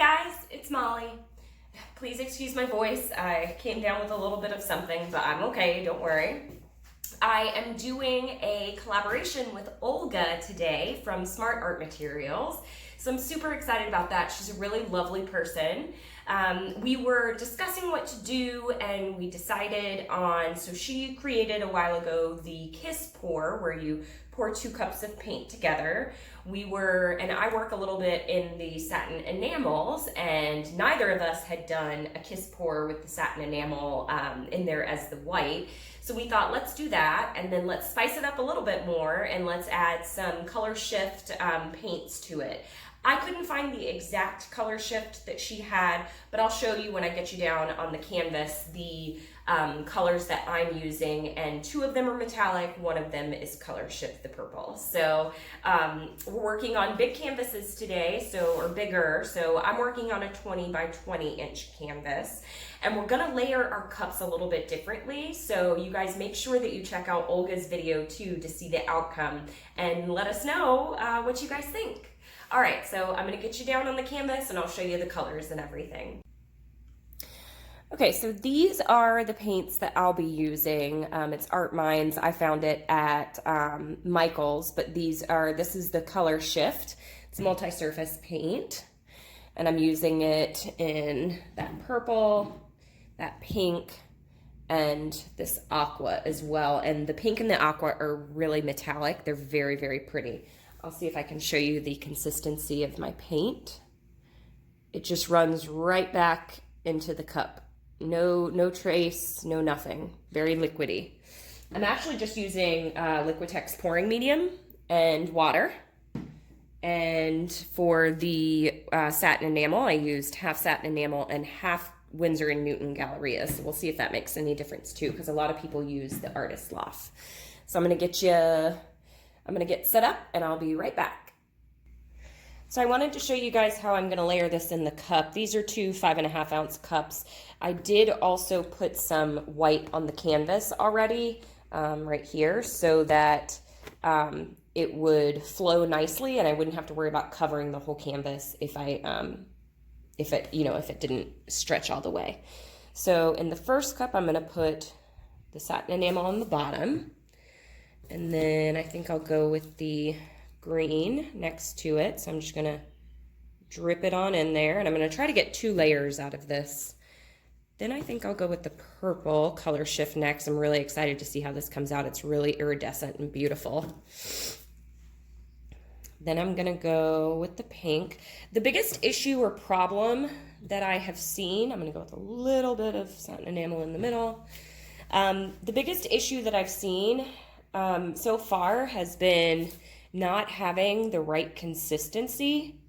guys, it's Molly. Please excuse my voice. I came down with a little bit of something, but I'm okay, don't worry. I am doing a collaboration with Olga today from Smart Art Materials. So I'm super excited about that. She's a really lovely person. We were discussing what to do and we decided on, so she created a while ago the kiss pour where you pour 2 cups of paint together. And I work a little bit in the satin enamels, and neither of us had done a kiss pour with the satin enamel in there as the white. So we thought, let's do that, and then let's spice it up a little bit more, and let's add some color shift paints to it. I couldn't find the exact color shift that she had, but I'll show you when I get you down on the canvas the colors that I'm using, and 2 of them are metallic, 1 of them is color shift, the purple. So we're working on big canvases today, or bigger, so I'm working on a 20 by 20 inch canvas, and we're gonna layer our cups a little bit differently, so you guys make sure that you check out Olga's video too to see the outcome, and let us know what you guys think. All right, so I'm gonna get you down on the canvas and I'll show you the colors and everything. Okay, so these are the paints that I'll be using. It's Art Minds. I found it at Michael's, but this is the color shift. It's multi-surface paint, and I'm using it in that purple, that pink, and this aqua as well. And the pink and the aqua are really metallic. They're very, very pretty. I'll see if I can show you the consistency of my paint. It just runs right back into the cup. No trace, no nothing. Very liquidy. I'm actually just using liquitex pouring medium and water. And for the satin enamel, I used half satin enamel and half Winsor & Newton Galleria. So we'll see if that makes any difference too, because a lot of people use the Artist Loft. So I'm gonna get set up and I'll be right back. So I wanted to show you guys how I'm gonna layer this in the cup. These are 2 5.5 ounce cups. I did also put some white on the canvas already, right here, so that it would flow nicely and I wouldn't have to worry about covering the whole canvas if it didn't stretch all the way. So in the first cup, I'm gonna put the satin enamel on the bottom. And then I think I'll go with the green next to it. So I'm just gonna drip it on in there, and I'm gonna try to get 2 layers out of this. Then I think I'll go with the purple color shift next. I'm really excited to see how this comes out. It's really iridescent and beautiful. Then I'm gonna go with the pink. The biggest issue or problem that I have seen, I'm gonna go with a little bit of satin enamel in the middle. The biggest issue that I've seen so far has been not having the right consistency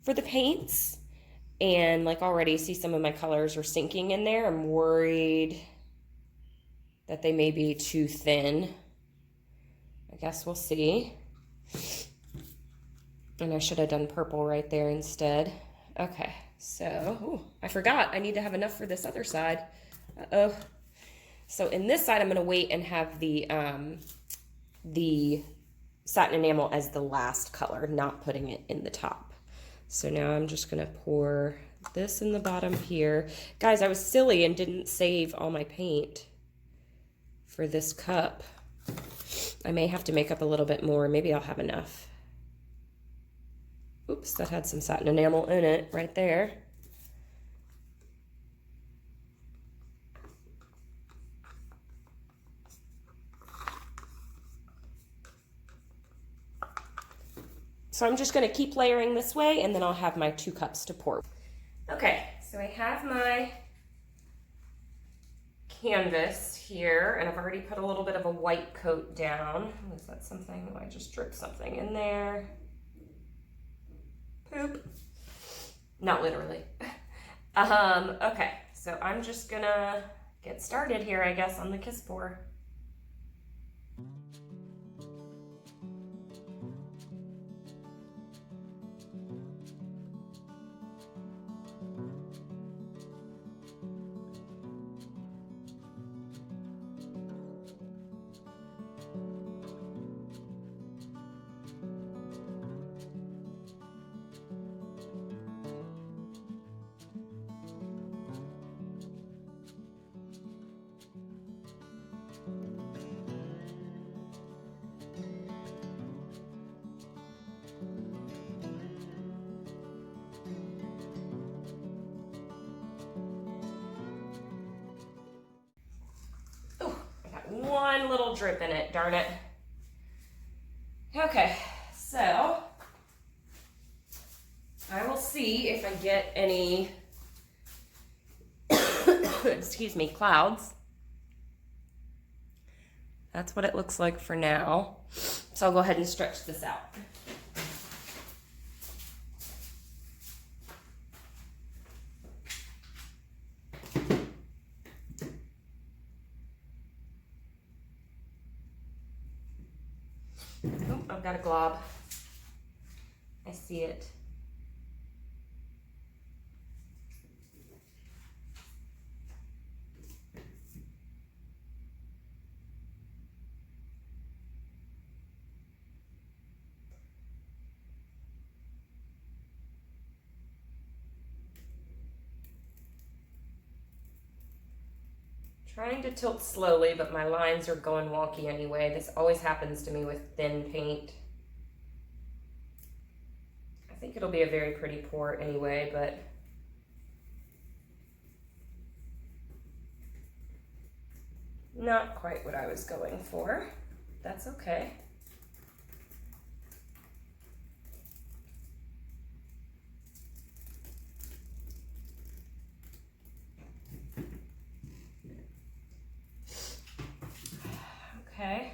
for the paints, and like already see some of my colors are sinking in there. I'm worried that they may be too thin. I guess we'll see. And I should have done purple right there instead. Okay, so I forgot I need to have enough for this other side. Uh-oh. So in this side, I'm gonna wait and have the satin enamel as the last color, not putting it in the top. So now I'm just gonna pour this in the bottom here. Guys, I was silly and didn't save all my paint for this cup. I may have to make up a little bit more. Maybe I'll have enough. Oops, that had some satin enamel in it right there. So I'm just gonna keep layering this way, and then I'll have my 2 cups to pour. Okay, so I have my canvas here, and I've already put a little bit of a white coat down. Is that something? I just dripped something in there. Poop. Not literally. Okay, so I'm just gonna get started here, I guess, on the kiss pour. one little drip in it, darn it. Okay, so I will see if I get any, excuse me, clouds. That's what it looks like for now. So I'll go ahead and stretch this out. Oh, I've got a glob. I see it. Trying to tilt slowly, but my lines are going wonky anyway. This always happens to me with thin paint. I think it'll be a very pretty pour anyway, but not quite what I was going for. That's okay. Okay,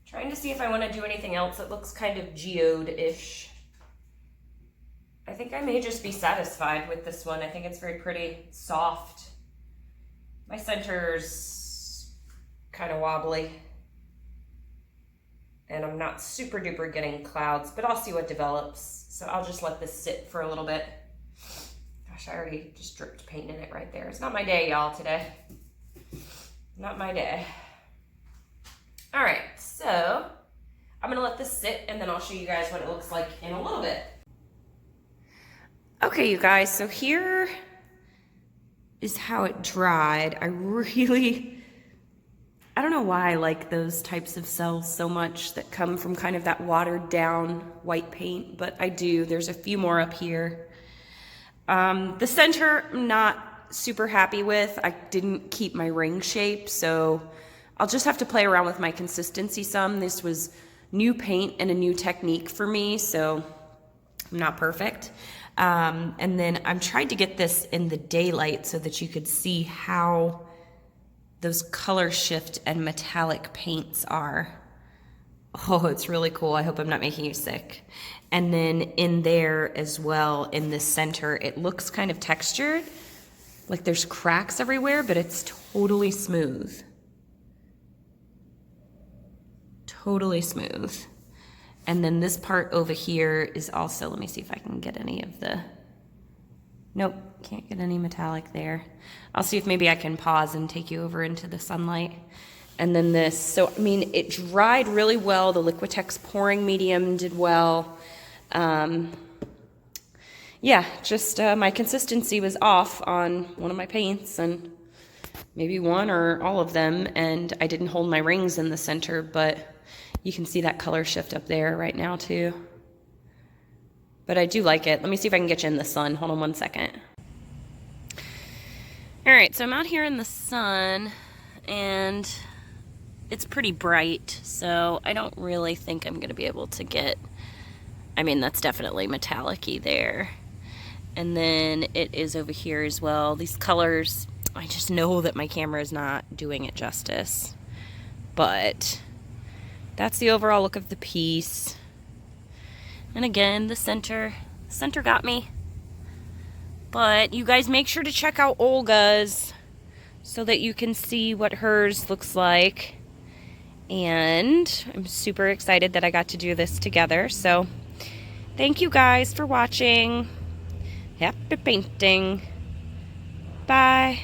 trying to see if I want to do anything else. It looks kind of geode-ish. I think I may just be satisfied with this one. I think it's very pretty, soft. My center's kind of wobbly. And I'm not super duper getting clouds, but I'll see what develops. So I'll just let this sit for a little bit. Gosh, I already just dripped paint in it right there. It's not my day, y'all, today. Not my day. All right, so I'm gonna let this sit and then I'll show you guys what it looks like in a little bit. Okay, you guys, so here is how it dried. I don't know why I like those types of cells so much that come from kind of that watered down white paint, but I do. There's a few more up here. The center, I'm not super happy with. I didn't keep my ring shape, so I'll just have to play around with my consistency some. This was new paint and a new technique for me, so I'm not perfect. And then I'm trying to get this in the daylight so that you could see how those color shift and metallic paints are. Oh, it's really cool. I hope I'm not making you sick. And then in there as well, in the center, it looks kind of textured. Like there's cracks everywhere, but it's totally smooth. Totally smooth. And then this part over here is also, let me see if I can get any of the, nope, can't get any metallic there. I'll see if maybe I can pause and take you over into the sunlight. And then this, so I mean, it dried really well. The liquitex pouring medium did well. Yeah, just my consistency was off on one of my paints and maybe one or all of them, and I didn't hold my rings in the center, but you can see that color shift up there right now too. But I do like it. Let me see if I can get you in the sun. Hold on one second. All right, so I'm out here in the sun and it's pretty bright, so I don't really think I'm gonna be able to get, I mean, that's definitely metallic-y there. And then it is over here as well. These colors, I just know that my camera is not doing it justice, but that's the overall look of the piece. And again, the center got me. But you guys make sure to check out Olga's so that you can see what hers looks like. And I'm super excited that I got to do this together. So thank you guys for watching. Happy painting. Bye.